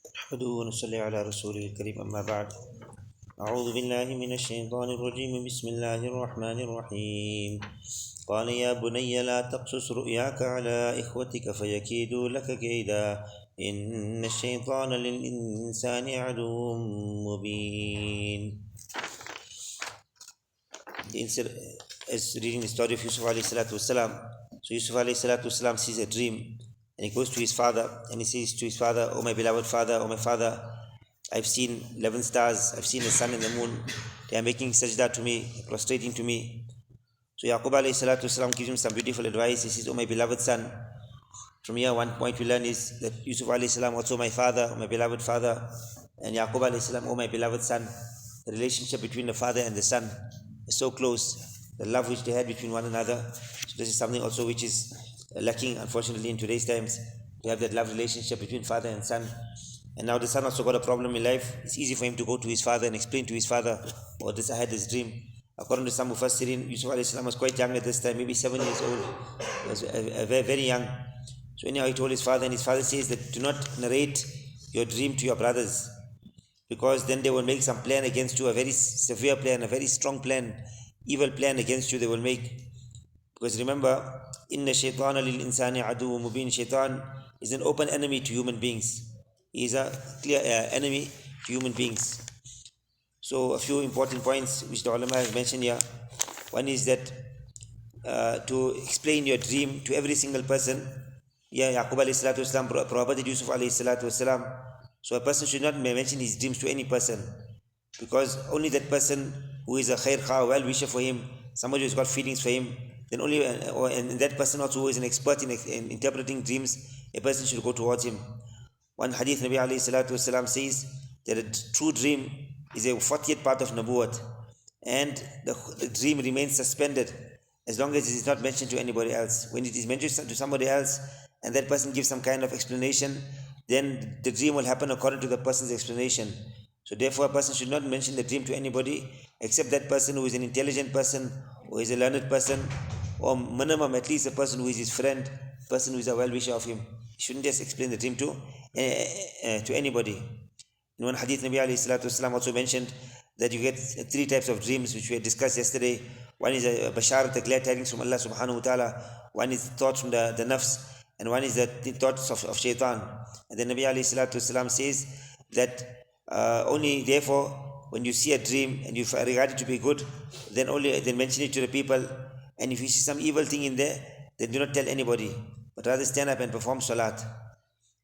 نحمده ونصلي على رسوله الكريم أما بعد. أعوذ بالله من الشيطان الرجيم. بسم الله الرحمن الرحيم. قال يا بني لا تقصص رؤياك على إخوتك فيكيدوا لك كيدا إن الشيطان للإنسان عدو مبين. The insert is reading the story of Yusuf alayhi salatu wasalam. So Yusuf alayhi salatu wasalam sees a dream and he goes to his father and he says to his father, "Oh my beloved father, oh my father, I've seen 11 stars, I've seen the sun and the moon, they are making sajda to me, prostrating to me." So Yaqub alayhi salatu wasalam gives him some beautiful advice. He says, "Oh my beloved son," from here one point we learn is that Yusuf alayhi salam also my father, oh my beloved father, and Yaqub alayhi salam, oh my beloved son. The relationship between the father and the son is so close. The love which they had between one another. So this is something also which is lacking, unfortunately, in today's times. To have that love relationship between father and son. And now the son also got a problem in life. It's easy for him to go to his father and explain to his father, "Oh, I had this dream." According to some Mufassirin, Yusuf alayhi salam was quite young at this time, maybe 7 years old. He was very, very young. So anyhow, he told his father, and his father says that do not narrate your dream to your brothers, because then they will make some plan against you, a very severe plan, a very strong plan, evil plan against you they will make. Because remember, inna shaytana lil insani adu mubin. Shaitan is an open enemy to human beings. He is a clear enemy to human beings. So a few important points which the ulama have mentioned here. One is that to explain your dream to every single person. Yaqub alayhi salatu wasalam prohibited Yusuf alayhi salatu wasalam. So a person should not mention his dreams to any person, because only that person who is a khair kha, well wisher for him, somebody who's got feelings for him, then only, and that person also who is an expert in interpreting dreams, a person should go towards him. One hadith Nabi alayhi salatu wasalam says that a true dream is a 40th part of Nabuwat, and the dream remains suspended as long as it is not mentioned to anybody else. When it is mentioned to somebody else and that person gives some kind of explanation, then the dream will happen according to the person's explanation. So therefore a person should not mention the dream to anybody except that person who is an intelligent person, who is a learned person, or minimum at least a person who is his friend, person who is a well-wisher of him. He shouldn't just explain the dream to anybody. In one hadith, Nabi alayhi salatu wasalam also mentioned that you get 3 types of dreams which we had discussed yesterday. One is a basharat, the glad tidings from Allah subhanahu wa ta'ala. One is thoughts from the nafs, and one is the thoughts of shaitan. And then Nabi alayhi salatu wasalam says that only therefore when you see a dream and you regard it to be good, then mention it to the people. And if you see some evil thing in there, then do not tell anybody, but rather stand up and perform salat.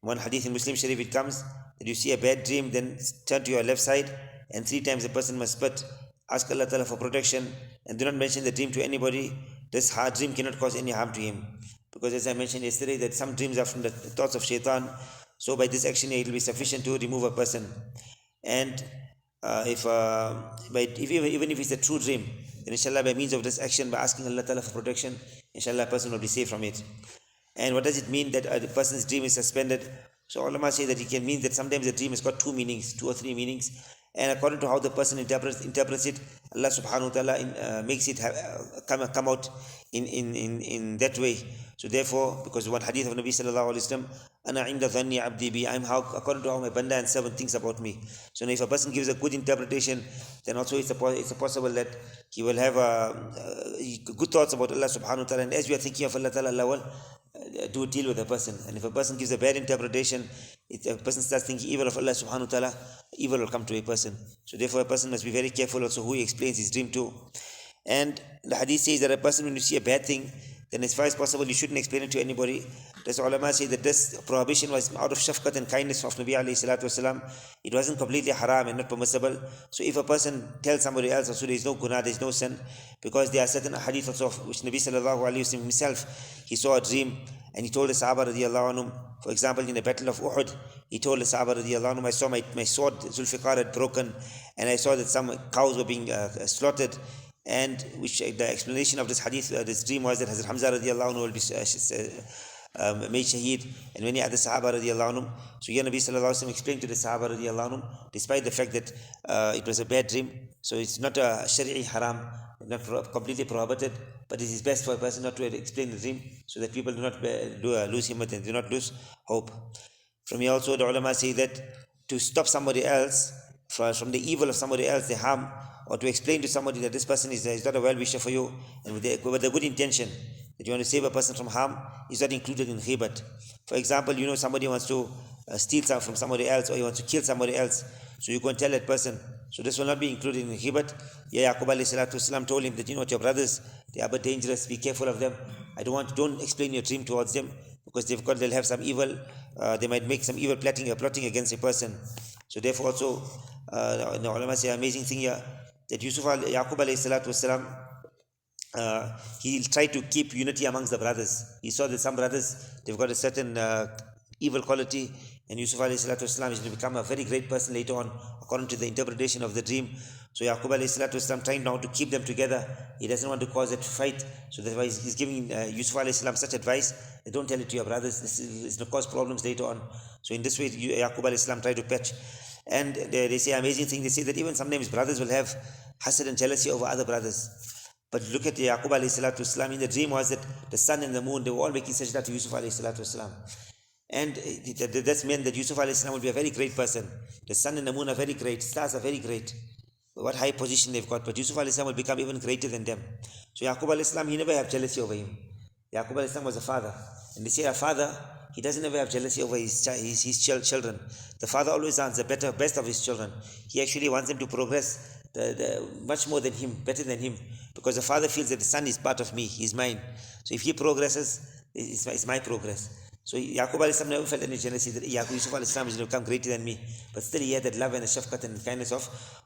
One hadith in Muslim Sharif it comes that you see a bad dream, then turn to your left side and 3 times a person must spit, ask Allah Ta'ala for protection, and do not mention the dream to anybody. This hard dream cannot cause any harm to him, because as I mentioned yesterday that some dreams are from the thoughts of shaitan. So by this action it will be sufficient to remove a person. And even if it's a true dream, then inshallah by means of this action, by asking Allah Ta'ala for protection, inshallah a person will be safe from it. And what does it mean that a person's dream is suspended? So ulama say that it can mean that sometimes a dream has got 2 meanings, 2 or 3 meanings, and according to how the person interprets it, Allah subhanahu wa ta'ala makes it come out in that way. So therefore, because one hadith of Nabi sallallahu alaihi wasallam, "Ana inda dhanni abdi bi," according to how my banda and servant thinks about me. So now if a person gives a good interpretation, then also it's possible that he will have good thoughts about Allah subhanahu wa ta'ala, and as we are thinking of Allah ta'ala, Allah will do deal with a person. And if a person gives a bad interpretation, if a person starts thinking evil of Allah subhanahu wa ta'ala, evil will come to a person. So therefore a person must be very careful also who he explains his dream to. And the hadith says that a person, when you see a bad thing, then as far as possible you shouldn't explain it to anybody. The ulama say that this prohibition was out of shafqat and kindness of Nabi alayhi salatu wasalam. It wasn't completely haram and not permissible. So if a person tells somebody else also, there is no guna, there is no sin, because there are certain hadith also of which Nabi sallallahu alayhi wasallam himself, he saw a dream and he told the Sahaba radiallahu anhum. For example, in the battle of Uhud, he told the Sahaba radiallahu anhum, I saw my sword Zulfiqar had broken, and I saw that some cows were being slaughtered. And which the explanation of this hadith, this dream was that Hazrat Hamza radiallahu anhu will be made shaheed, and many other Sahaba radiallahu anhum. So here Nabi sallallahu alaihi wasallam explained to the Sahaba radiallahu anhum, despite the fact that it was a bad dream, so it's not a shari'i haram, not completely prohibited, but it is best for a person not to explain the dream, so that people do not lose himmat and do not lose hope. From here also the ulama say that to stop somebody else from the evil of somebody else, the harm, or to explain to somebody that this person is not a well-wisher for you, and with a good intention, that you want to save a person from harm, is not included in ghibat. For example, somebody wants to steal something from somebody else, or he wants to kill somebody else, so you go and tell that person. So this will not be included in ghibat. Yaqub alayhi salatu wasalam told him that, your brothers, they are but dangerous, be careful of them. Don't explain your dream towards them, because they'll have some evil, they might make some evil plotting against a person. So therefore also, the ulama say amazing thing here, that Yaqub alayhi salatu wasalam, he tried to keep unity amongst the brothers. He saw that some brothers, they've got a certain evil quality, and Yusuf alayhi salatu wasalam is going to become a very great person later on, according to the interpretation of the dream. So Yaqub alayhi salatu wasalam trying now to keep them together. He doesn't want to cause a fight, so that's why he's giving Yusuf alayhi salam such advice that don't tell it to your brothers, this is going to cause problems later on. So in this way, Yaqub alayhi salam tried to patch. And they say amazing thing, they say that even sometimes brothers will have hasad and jealousy over other brothers. But look at Yaqub alayhi salatu wasalam, in the dream was that the sun and the moon, they were all making sajda to Yusuf alayhi salatu wasalam. And that's meant that Yusuf alayhi salam will be a very great person. The sun and the moon are very great, stars are very great. What high position they've got, but Yusuf alayhi salam will become even greater than them. So Yaqub alayhi salam, he never had jealousy over him. Yaqub alayhi salam was a father. And they say a father, he doesn't ever have jealousy over his children. The father always wants the best of his children. He actually wants them to progress much more than him, better than him. Because the father feels that the son is part of me, he's mine. So if he progresses, it's my progress. So Yaqub alayhi salam never felt any jealousy that Yusuf alayhi salam is going to become greater than me. But still he had that love and the shafqat and kindness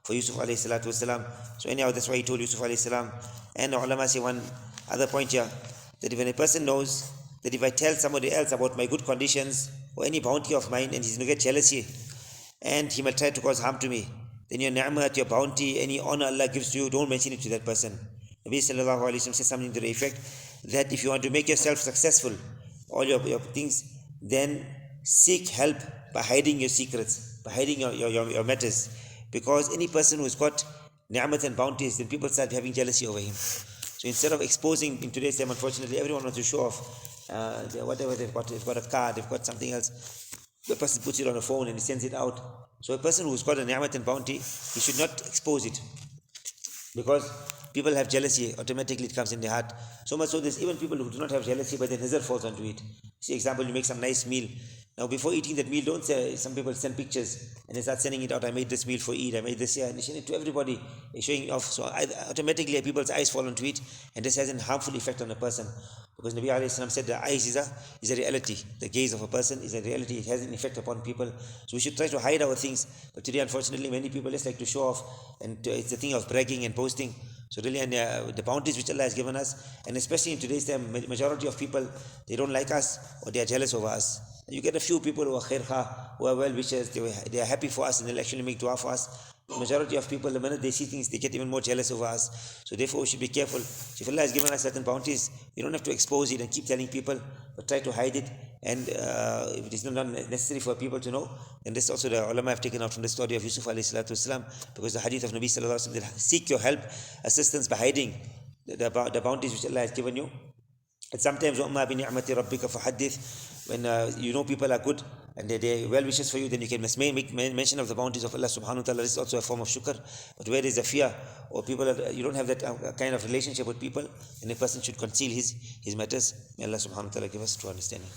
for Yusuf alayhi salatu wasalam. So anyhow, that's why he told Yusuf alayhi salam. And the ulama say one other point here, that when a person knows that if I tell somebody else about my good conditions or any bounty of mine, and he's going to get jealousy, and he might try to cause harm to me, then your ni'mat, your bounty, any honor Allah gives to you, don't mention it to that person. Nabi sallallahu alayhi wa sallam says something to the effect that if you want to make yourself successful, all your things, then seek help by hiding your secrets, by hiding your matters. Because any person who's got ni'mat and bounties, then people start having jealousy over him. So instead of exposing, in today's time, unfortunately, everyone wants to show off whatever they've got a car, they've got something else. The person puts it on a phone and he sends it out. So a person who's got a ni'mat and bounty, he should not expose it. Because people have jealousy, automatically it comes in their heart. So much so there's even people who do not have jealousy, but their nazar falls onto it. See, example, you make some nice meal. Now before eating that meal, don't say, some people send pictures and they start sending it out, I made this meal for Eid, I made this here, and they send it to everybody, they're showing off. So automatically people's eyes fall onto it, and this has a harmful effect on a person. Because Nabi alayhi salam said the eyes is a reality. The gaze of a person is a reality. It has an effect upon people. So we should try to hide our things. But today, unfortunately, many people just like to show off, and it's the thing of bragging and boasting. So really, and the bounties which Allah has given us, and especially in today's time, majority of people, they don't like us or they are jealous over us. You get a few people who are khair kha, who are well wishers, they are happy for us and they'll actually make dua for us. The majority of people, the minute they see things, they get even more jealous over us. So therefore we should be careful. So if Allah has given us certain bounties, we don't have to expose it and keep telling people, but try to hide it. And if it is not necessary for people to know, then this also the ulama have taken out from the story of Yusuf alayhi salatu wasalam, because the hadith of Nabi sallallahu alaihi wasallam, seek your help, assistance by hiding the bounties which Allah has given you. And sometimes وَأَمَّا بِنِعْمَةِ رَبِّكَ فَحَدِّثْ, when you know people are good and they well wishes for you, then you can make mention of the bounties of Allah subhanahu wa ta'ala. This is also a form of shukr. But where there is a fear, or people you don't have that kind of relationship with people, then a person should conceal his matters. May Allah subhanahu wa ta'ala give us true understanding.